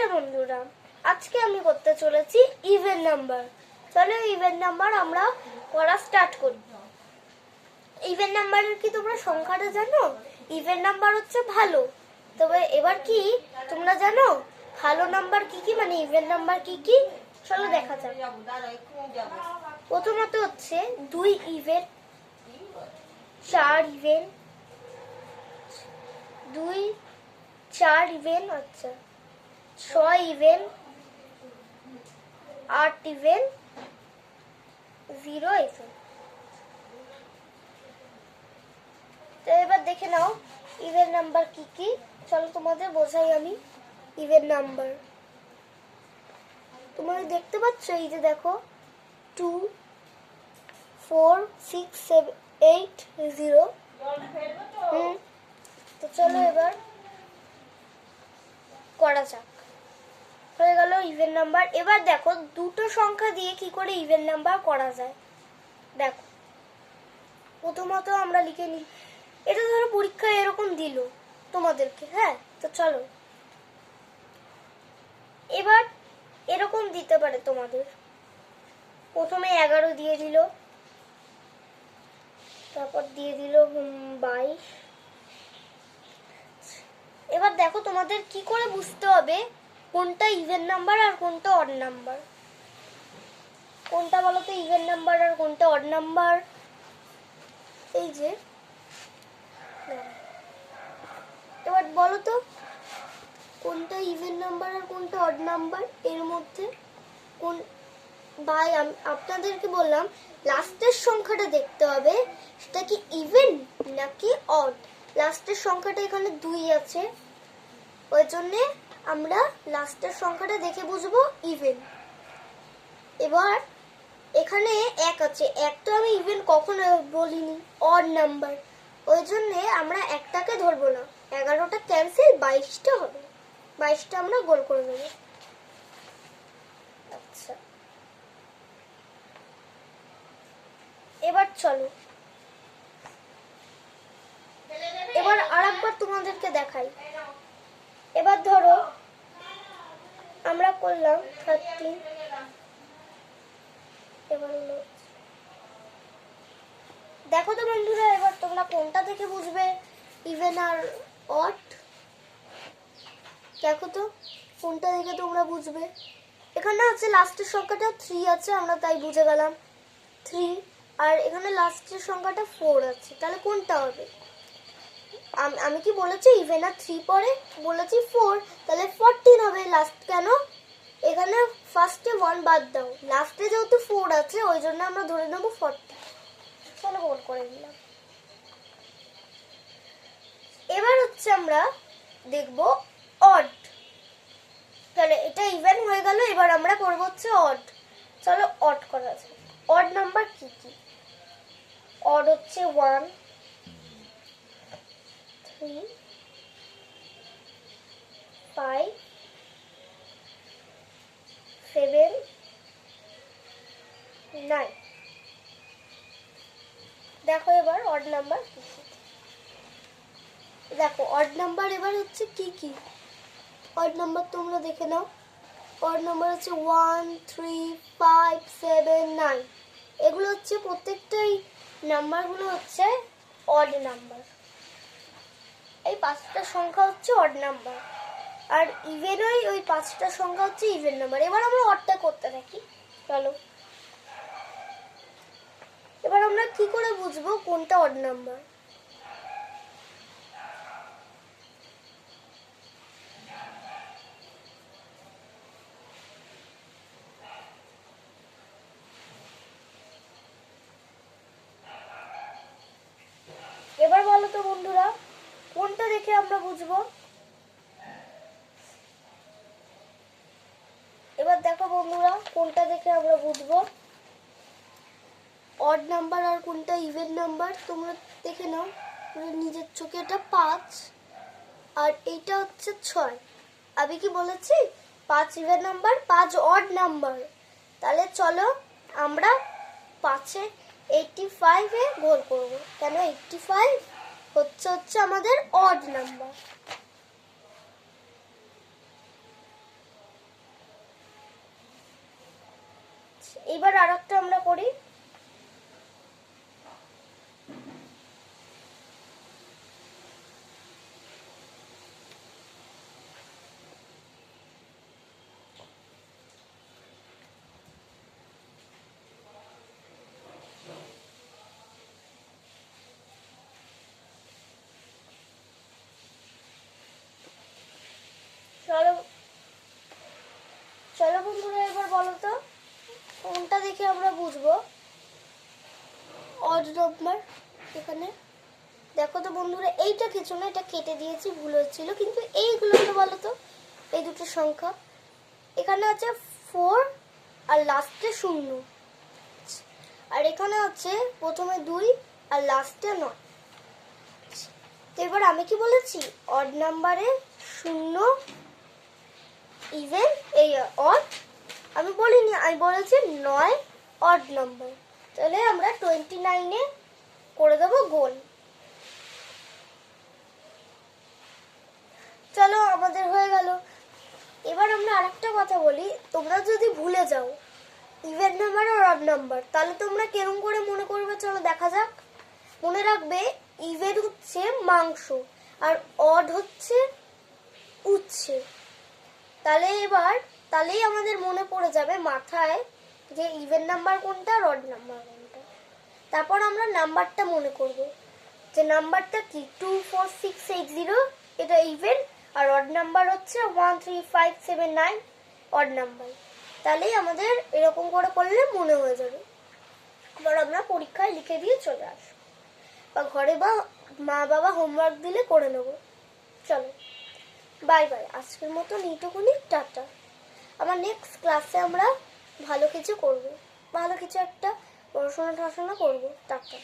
Hello বন্ধুরা, আজকে আমি করতে চলেছি ইভেন নাম্বার। চলো ইভেন নাম্বার আমরা করা স্টার্ট করি। ইভেন নাম্বারের কি তোমরা সংখ্যাটা জানো? ইভেন নাম্বার হচ্ছে ভালো। তবে এবার কি তোমরা জানো ভালো নাম্বার কি কি, মানে ইভেন নাম্বার কি কি? চলো দেখা যাক। প্রথমত হচ্ছে 2 ইভেন, 4 ইভেন, 2 4 ইভেন, আচ্ছা 6 ইভেন, 8 ইভেন, 0 ইভেন। তো এবার দেখে নাও ইভেন নাম্বার কি কি। চলো তোমাদের বোঝাই আমি ইভেন নাম্বার। তোমরা দেখতে পাচ্ছ, এই যে দেখো 2 4 6 7 8 0। তো চলো এবার করা যাক। হয়ে গেল ইভেন নাম্বার। এবার দেখো দুটো সংখ্যা দিয়ে কি করে ইভেন নাম্বার করা যায়। দেখো প্রথমত আমরা লিখে নিই, এটা ধরো পরীক্ষায় এরকম দিল তোমাদেরকে, হ্যাঁ। তো চলো এবার এরকম দিতে পারে তোমাদের, প্রথমে 11 দিয়ে দিল, তারপর দিয়ে দিল 22। এবার দেখো তোমাদের কি করে বুঝতে হবে কোনটা ইভেন নাম্বার আর কোনটা অড নাম্বার। কোনটা বলো তো ইভেন নাম্বার আর কোনটা অড নাম্বার? এই যে এবার বলো তো কোনটা ইভেন নাম্বার আর কোনটা অড নাম্বার, এর মধ্যে কোন বাই আপনাদেরকে বললাম লাস্টের সংখ্যাটা দেখতে হবে সেটা কি ইভেন নাকি অড। লাস্টের সংখ্যাটা এখানে 2 আছে, ওই জন্য আমরা লাস্টের সংখ্যাটা দেখে বুঝবো ইভেন। এবার এখানে 1 আছে, 1 তো আমি ইভেন কখনো বলিনি, অড নাম্বার, ওই জন্য আমরা একটাকে ধরবো না। 11টা ক্যান্সেল, 22টা হবে, 22টা আমরা গোল করে দেবো। আচ্ছা এবার চলো এবার আরেকবার তোমাদেরকে দেখাই। এবার ধরো আমরা করলাম 13, এবার দেখো তো বন্ধুরা, এবার তোমরা কোনটা থেকে বুঝবে ইভেন আর অড? দেখো তো কোনটা দেখে তোমরা বুঝবে। এখানে আছে লাস্টের সংখ্যাটা 3 আছে, আমরা তাই বুঝে গেলাম 3। আর এখানে লাস্টের সংখ্যাটা 4 আছে, তাহলে কোনটা হবে? আমি কি বলেছি ইভেন আর 3 পরে? বলেছি 4, তাহলে 14 হবে লাস্ট। কেন? এখানে ফার্স্টে 1 বাদ দাও, লাস্টে যেহেতু 4 আছে ওই জন্য আমরা ধরে নেব 40। চলো গোল করে দিলাম। এবার হচ্ছে আমরা দেখব অড। তাহলে এটা ইভেন হয়ে গেল, এবার আমরা করব হচ্ছে অড। চলো অড করা যাক। অড নাম্বার কি কি? অড হচ্ছে 1 3 5 7 9। দেখো এবার অড নাম্বার কি কি। দেখো অড নাম্বার এবার হচ্ছে কি কি। অড নাম্বার তোমরা দেখে নাও। অড নাম্বার হচ্ছে 1 3 5 7 9। এগুলো হচ্ছে প্রত্যেকটাই নাম্বারগুলো হচ্ছে অড নাম্বার। এই 5টা সংখ্যা হচ্ছে অড নাম্বার, আর ইভেনই ওই 5টা সংখ্যা হচ্ছে ইভেন নাম্বার। এবার আমরা অডটা করতে থাকি। চলো এবার আমরা কি করে বুঝবো কোনটা অড নাম্বার? এবার বলো তো বন্ধুরা কোনটা দেখে আমরা বুঝবো? এবার দেখো বন্ধুরা কোনটা দেখে আমরা বুঝবো অড নাম্বার আর কোনটা ইভেন নাম্বার। তোমরা দেখে নাও নিজের চোখে। এটা 5 আর এইটা হচ্ছে 6। আমি কি বলেছি 5 ইভেন নাম্বার, 5 অড নাম্বার। তাহলে চলো আমরা 5-এ 85-এ গোল করবো। কেন 85 হচ্ছে আমাদের অড নাম্বার। এবার আরেকটা আমরা করি। চলো চলো বন্ধুরা, এবার বলো তো কোনটা দেখে আমরা বুঝবো অড নাম্বার। এখানে দেখো তো বন্ধুরা, এইটা কিছু না, এটা কেটে দিয়েছি, ভুল হচ্ছিল, কিন্তু এইগুলো তো বলো তো, এই দুটো সংখ্যা এখানে আছে 4 আর লাস্টে 0, আর এখানে আছে প্রথমে 2 আর লাস্টে 9। তো এবার আমি কি বলেছি, অড নাম্বারে 0 ইভেন এই অড, আমি বলিনি, আমি বলেছি 9 অড নাম্বার। তাহলে আমরা 29-এ করে দেবো গোল। চলো আমাদের হয়ে গেল। এবার আমরা আরেকটা কথা বলি, তোমরা যদি ভুলে যাও ইভেন নাম্বার আর অড নাম্বার, তাহলে তোমরা কেরম করে মনে করবে, চলো দেখা যাক। মনে রাখবে ইভেন হচ্ছে মাংস আর অড হচ্ছে উচ্ছে। তাহলেই আমাদের মনে পড়ে যাবে মাথায় যে ইভেন নাম্বার কোনটা আর অড নাম্বার কোনটা। তারপর আমরা নাম্বারটা মনে করব, যে নাম্বারটা কি 2 4 6 8 0, এটা ইভেন, আর অড নাম্বার হচ্ছে 1 3 5 7 9 অড নাম্বার। তাহলেই আমাদের এরকম করে করলে মনে হয়ে যাবে। আবার আমরা পরীক্ষায় লিখে দিয়ে চলে আসবো, বা ঘরে বা মা বাবা হোমওয়ার্ক দিলে করে নেব। চলো বাই বাই, আজকের মতো এইটুকুনি, টাটা। আমার নেক্সট ক্লাসে আমরা ভালো কিছু করব, ভালো কিছু একটা পড়াশোনা করবো। টাটা।